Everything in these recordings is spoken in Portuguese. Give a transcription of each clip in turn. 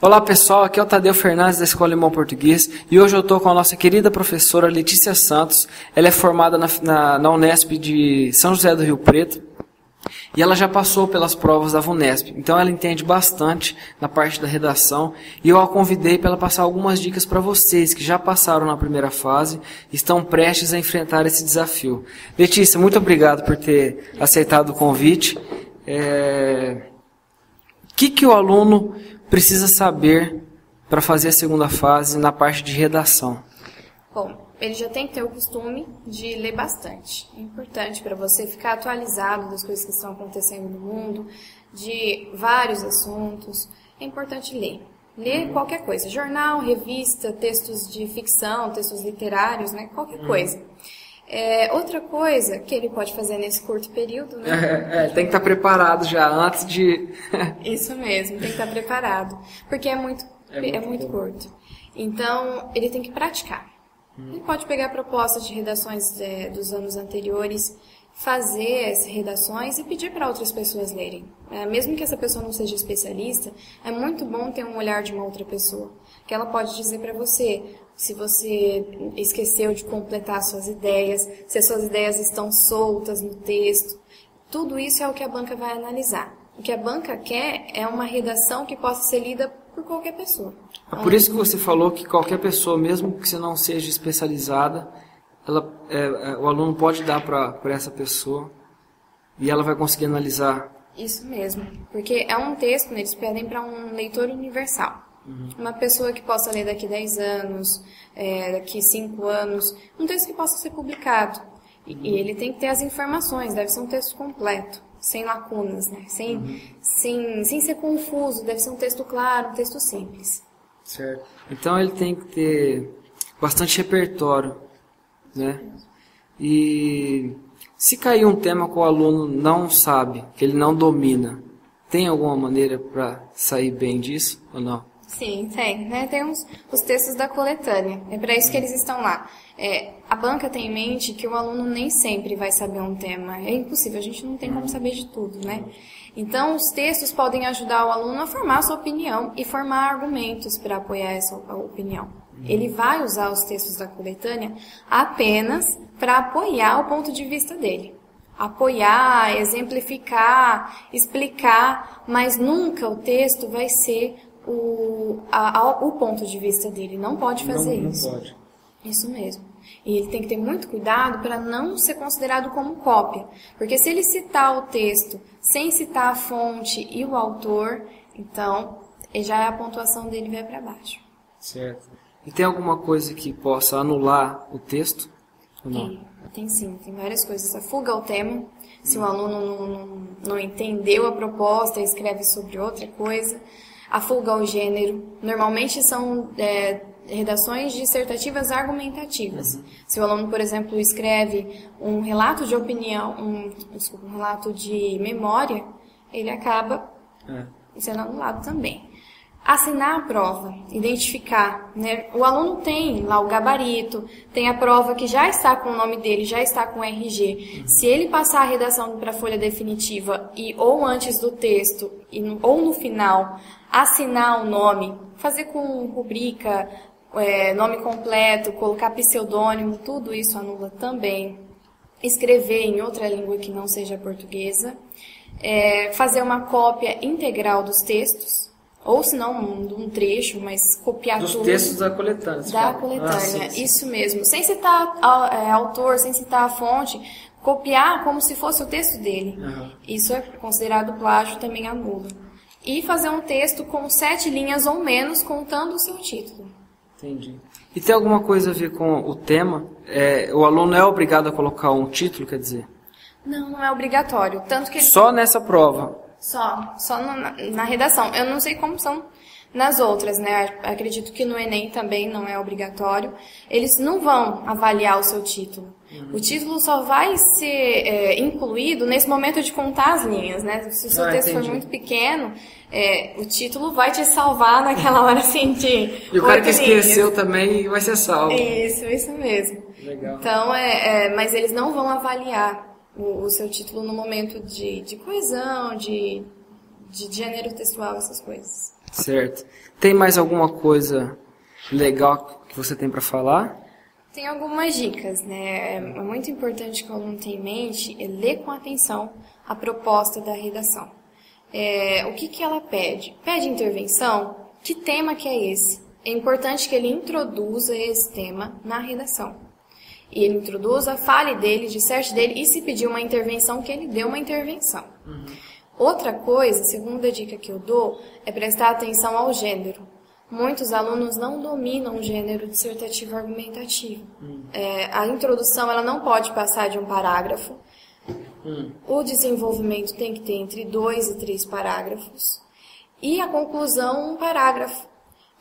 Olá pessoal, aqui é o Tadeu Fernandes da Escola Alemão Português e hoje eu estou com a nossa querida professora Letícia Santos. Ela é formada na Unesp de São José do Rio Preto e ela já passou pelas provas da Vunesp, então ela entende bastante na parte da redação e eu a convidei para ela passar algumas dicas para vocês que já passaram na primeira fase e estão prestes a enfrentar esse desafio. Letícia, muito obrigado por ter aceitado o convite. O que o aluno precisa saber para fazer a segunda fase na parte de redação? Bom, ele já tem que ter o costume de ler bastante. É importante para você ficar atualizado das coisas que estão acontecendo no mundo, de vários assuntos. É importante ler. Ler qualquer coisa, jornal, revista, textos de ficção, textos literários, né? Qualquer coisa. Outra coisa que ele pode fazer nesse curto período, né? Tem que estar preparado já antes de... Isso mesmo, tem que estar preparado, porque é muito curto. Então, ele tem que praticar. Ele pode pegar propostas de redações dos anos anteriores, fazer essas redações e pedir para outras pessoas lerem. Mesmo que essa pessoa não seja especialista, é muito bom ter um olhar de uma outra pessoa, que ela pode dizer para você se você esqueceu de completar suas ideias, se as suas ideias estão soltas no texto. Tudo isso é o que a banca vai analisar. O que a banca quer é uma redação que possa ser lida por qualquer pessoa. É por isso que você falou que qualquer pessoa, mesmo que você não seja especializada, o aluno pode dar para essa pessoa e ela vai conseguir analisar. Isso mesmo, porque é um texto, né, eles pedem para um leitor universal. Uma pessoa que possa ler daqui 10 anos, daqui 5 anos, um texto que possa ser publicado. E ele tem que ter as informações, deve ser um texto completo, sem lacunas, né? Sem ser confuso, deve ser um texto claro, um texto simples. Certo. Então ele tem que ter bastante repertório, né? E se cair um tema que o aluno não sabe, que ele não domina, tem alguma maneira para sair bem disso ou não? Sim, tem, né? Tem os textos da coletânea, é para isso que eles estão lá. A banca tem em mente que o aluno nem sempre vai saber um tema, é impossível, a gente não tem como saber de tudo, né? Então, os textos podem ajudar o aluno a formar a sua opinião e formar argumentos para apoiar essa opinião. Ele vai usar os textos da coletânea apenas para apoiar o ponto de vista dele. Apoiar, exemplificar, explicar, mas nunca o texto vai ser o ponto de vista dele. Não pode fazer isso. Não pode. Isso mesmo. E ele tem que ter muito cuidado para não ser considerado como cópia. Porque se ele citar o texto sem citar a fonte e o autor, então já a pontuação dele vai para baixo. Certo. E tem alguma coisa que possa anular o texto? Ou não? Tem sim, tem várias coisas. A fuga ao tema, se o aluno não entendeu a proposta, escreve sobre outra coisa. A fuga ao gênero, normalmente são redações dissertativas argumentativas. Se o aluno, por exemplo, escreve um relato de opinião, um relato de memória, ele acaba sendo anulado também. Assinar a prova, identificar, né? O aluno tem lá o gabarito, tem a prova que já está com o nome dele, já está com o RG. Se ele passar a redação para a folha definitiva ou antes do texto ou no final, assinar o nome, fazer com rubrica, nome completo, colocar pseudônimo, tudo isso anula também. Escrever em outra língua que não seja portuguesa. Fazer uma cópia integral dos textos. Ou se não, um trecho, mas copiar tudo. Dos textos da coletânea. Da coletânea, sim. Isso mesmo. Sem citar autor, sem citar a fonte, copiar como se fosse o texto dele. Isso é considerado plágio, também anula. E fazer um texto com 7 linhas ou menos, contando o seu título. Entendi. E tem alguma coisa a ver com o tema? O aluno é obrigado a colocar um título, quer dizer? Não é obrigatório. Tanto que só nessa prova? Só na redação. Eu não sei como são nas outras, né? Acredito que no Enem também não é obrigatório. Eles não vão avaliar o seu título. O título só vai ser incluído nesse momento de contar as linhas, né? Se o seu texto for muito pequeno, o título vai te salvar naquela hora assim de... E o cara que esqueceu também vai ser salvo. Isso mesmo. Legal. Então, mas eles não vão avaliar o seu título no momento de coesão, de gênero textual, essas coisas. Certo. Tem mais alguma coisa legal que você tem para falar? Tem algumas dicas, né? É muito importante que o aluno tenha em mente ler com atenção a proposta da redação. O que ela pede? Pede intervenção? Que tema que é esse? É importante que ele introduza esse tema na redação. E ele introduza, fale dele, disserte dele, e se pedir uma intervenção, que ele dê uma intervenção. Outra coisa, segunda dica que eu dou, é prestar atenção ao gênero. Muitos alunos não dominam o gênero dissertativo argumentativo. A introdução ela não pode passar de um parágrafo. O desenvolvimento tem que ter entre 2 e 3 parágrafos. E a conclusão, um parágrafo.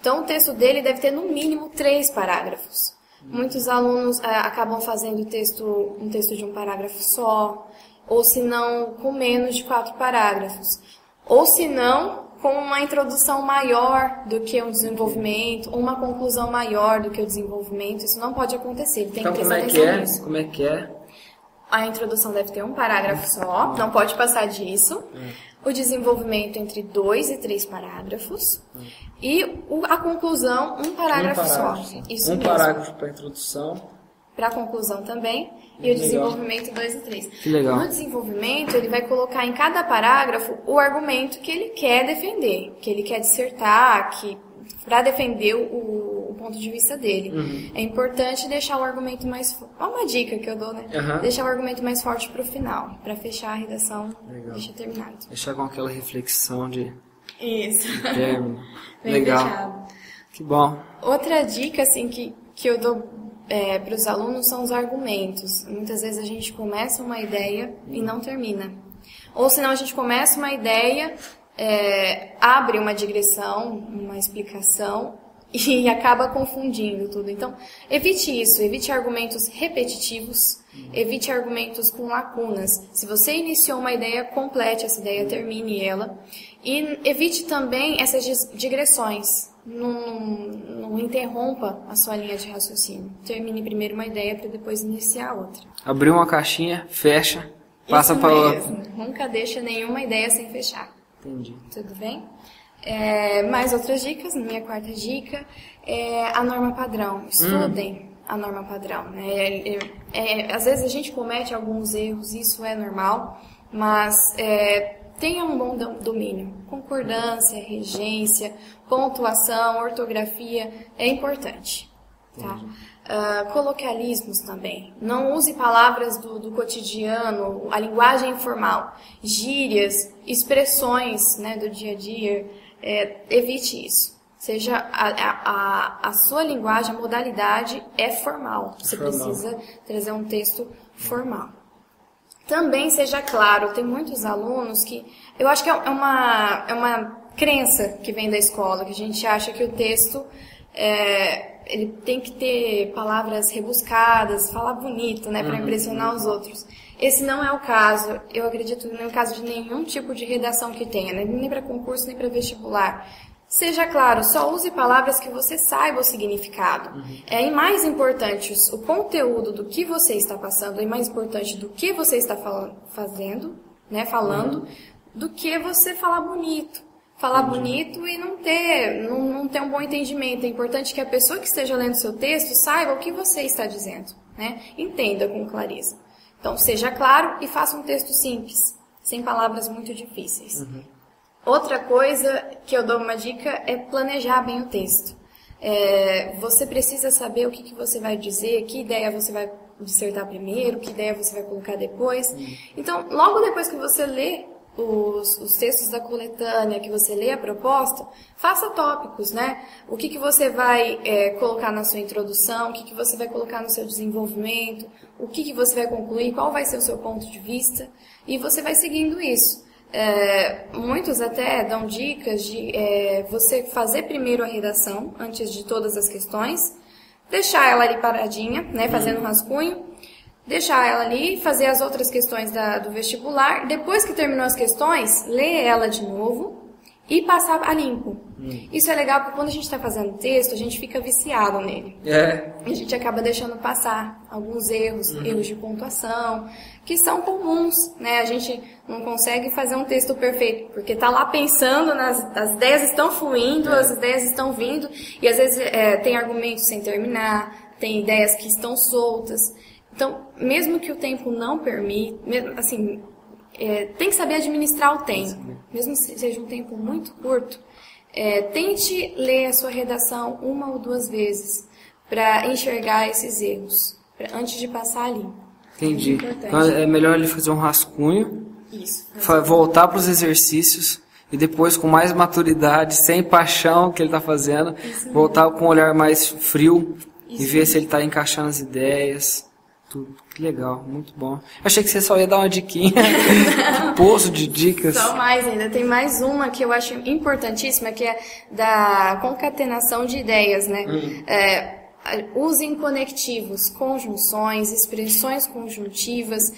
Então, o texto dele deve ter, no mínimo, 3 parágrafos. Muitos alunos acabam fazendo um texto de um parágrafo só, ou se não, com menos de 4 parágrafos. Ou se não, com uma introdução maior do que um desenvolvimento, ou uma conclusão maior do que o desenvolvimento. Isso não pode acontecer. Ele tem Então, que prestar atenção nisso. Como é que é? A introdução deve ter um parágrafo só, não pode passar disso. O desenvolvimento entre 2 e 3 parágrafos. E a conclusão, um parágrafo só. Isso um mesmo. parágrafo para a introdução. Para a conclusão também. E o desenvolvimento 2 e 3. Que legal. No desenvolvimento, ele vai colocar em cada parágrafo o argumento que ele quer defender, que ele quer dissertar, para defender o ponto de vista dele. É importante deixar o argumento mais forte. É uma dica que eu dou, né? Deixar o argumento mais forte para o final, para fechar a redação, deixar terminado. Deixar com aquela reflexão de Isso. término. Bem Legal. fechado. Que bom. Outra dica assim, que eu dou para os alunos são os argumentos. Muitas vezes a gente começa uma ideia e não termina. Ou senão a gente começa uma ideia, abre uma digressão, uma explicação e acaba confundindo tudo. Então, evite isso, evite argumentos repetitivos, evite argumentos com lacunas. Se você iniciou uma ideia, complete essa ideia, termine ela. E evite também essas digressões. Não interrompa a sua linha de raciocínio. Termine primeiro uma ideia para depois iniciar outra. Abriu uma caixinha, fecha, passa para outra. Nunca deixa nenhuma ideia sem fechar. Entendi. Tudo bem? Mais outras dicas, minha quarta dica é a norma padrão. Estudem a norma padrão. Né? Às vezes a gente comete alguns erros, isso é normal, mas tenha um bom domínio. Concordância, regência, pontuação, ortografia é importante. Tá? Coloquialismos também. Não use palavras do cotidiano, a linguagem informal, gírias, expressões, né, do dia a dia. Evite isso. Seja a sua linguagem, a modalidade é formal. Você precisa trazer um texto formal. Também seja claro, tem muitos alunos que... Eu acho que é uma crença que vem da escola, que a gente acha que o texto... ele tem que ter palavras rebuscadas, falar bonito, né, para impressionar os outros. Esse não é o caso. Eu acredito que não é o caso de nenhum tipo de redação que tenha, né, nem para concurso, nem para vestibular. Seja claro, só use palavras que você saiba o significado. É mais importante o conteúdo do que você está passando, é mais importante do que você está falando, do que você falar bonito. Falar bonito e não ter um bom entendimento. É importante que a pessoa que esteja lendo seu texto saiba o que você está dizendo, né? Entenda com clareza. Então, seja claro e faça um texto simples, sem palavras muito difíceis. Outra coisa que eu dou uma dica é planejar bem o texto. Você precisa saber o que você vai dizer, que ideia você vai dissertar primeiro, que ideia você vai colocar depois. Então, logo depois que você lê os textos da coletânea, que você lê a proposta, faça tópicos, né? O que você vai colocar na sua introdução, o que você vai colocar no seu desenvolvimento, o que você vai concluir, qual vai ser o seu ponto de vista, e você vai seguindo isso. Muitos até dão dicas de você fazer primeiro a redação, antes de todas as questões, deixar ela ali paradinha, né, fazendo um rascunho, deixar ela ali, fazer as outras questões do vestibular, depois que terminou as questões, ler ela de novo e passar a limpo. Isso é legal porque quando a gente está fazendo texto, a gente fica viciado nele. A gente acaba deixando passar alguns erros, erros de pontuação, que são comuns, né? A gente não consegue fazer um texto perfeito, porque está lá pensando, as ideias estão fluindo, as ideias estão vindo, e às vezes tem argumentos sem terminar, tem ideias que estão soltas. Então, mesmo que o tempo não permita, assim, tem que saber administrar o tempo, mesmo que seja um tempo muito curto. Tente ler a sua redação 1 ou 2 vezes para enxergar esses erros, antes de passar ali. Entendi. Então é melhor ele fazer um rascunho, Isso. voltar para os exercícios e depois, com mais maturidade, sem paixão que ele está fazendo, voltar com um olhar mais frio e ver se ele está encaixando as ideias. Tudo. Que legal, muito bom. Achei que você só ia dar uma diquinha, um poço de dicas. Só mais ainda, tem mais uma que eu acho importantíssima, que é da concatenação de ideias, né? Usem conectivos, conjunções, expressões conjuntivas.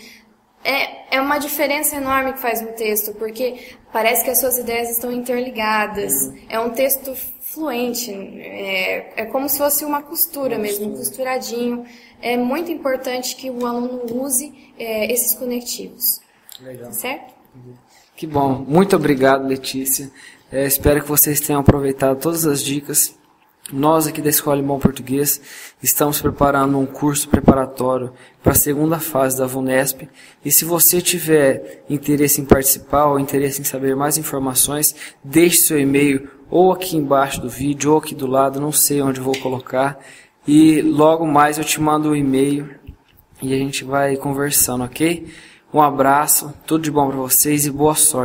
É uma diferença enorme que faz no texto, porque parece que as suas ideias estão interligadas. É um texto fluente, é como se fosse uma costura mesmo, costuradinho. É muito importante que o aluno use esses conectivos. Legal. Certo? Que bom. Muito obrigado, Letícia. Espero que vocês tenham aproveitado todas as dicas. Nós aqui da Escola Bom Português estamos preparando um curso preparatório para a segunda fase da VUNESP. E se você tiver interesse em participar ou interesse em saber mais informações, deixe seu e-mail ou aqui embaixo do vídeo ou aqui do lado, não sei onde vou colocar. E logo mais eu te mando um e-mail e a gente vai conversando, ok? Um abraço, tudo de bom para vocês e boa sorte.